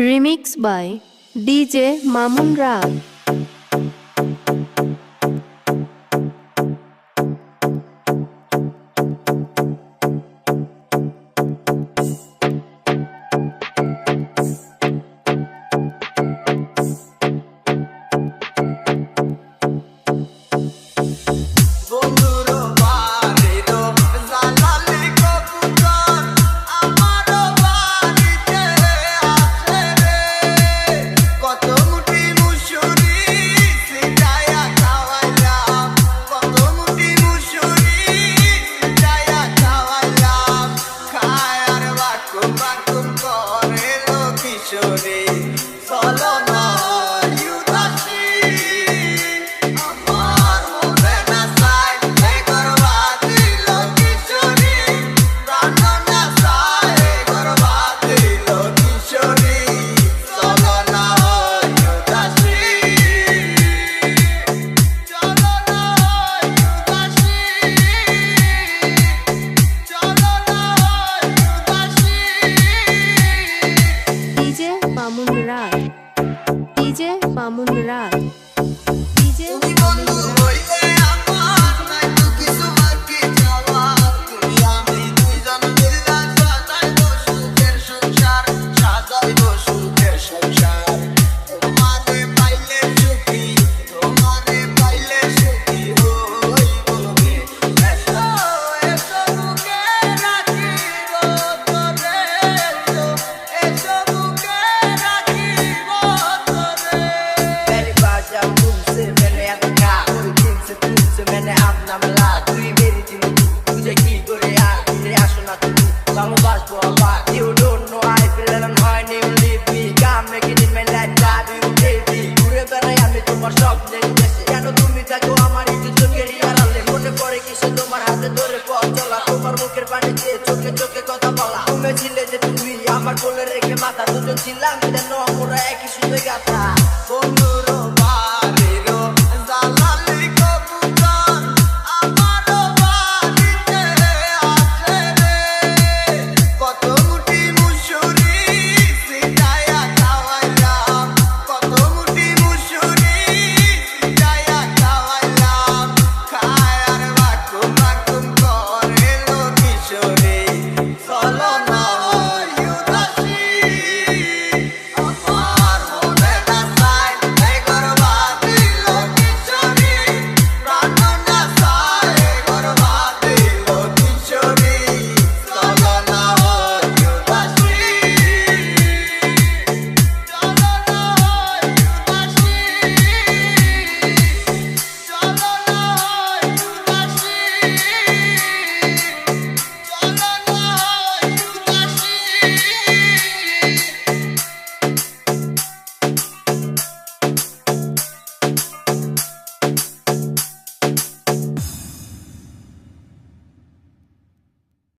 Remix by DJ Mamun Rag. Mamun Rag. DJ Mamun Rag. DJ Mamun Rag. You don't know I feel and my name leave me. Come making it my life, love you baby. ঘুরে বেড়াই আমি তোমার স্বপ্নের দেশে। কেন তুমি থাকো আমার একটু চোখের আড়ালে? মনে পড়ে কিসে তোমার হাতে ধরে পথ চলা, তোমার মুখের পানি দিয়ে চোখে চোখে কথা বলা। তুমি ছিলে যে তুমি আমার কোলে রেখে মাথা, দুজন ছিলাম যেন আমরা একই সুযোগ গাথা।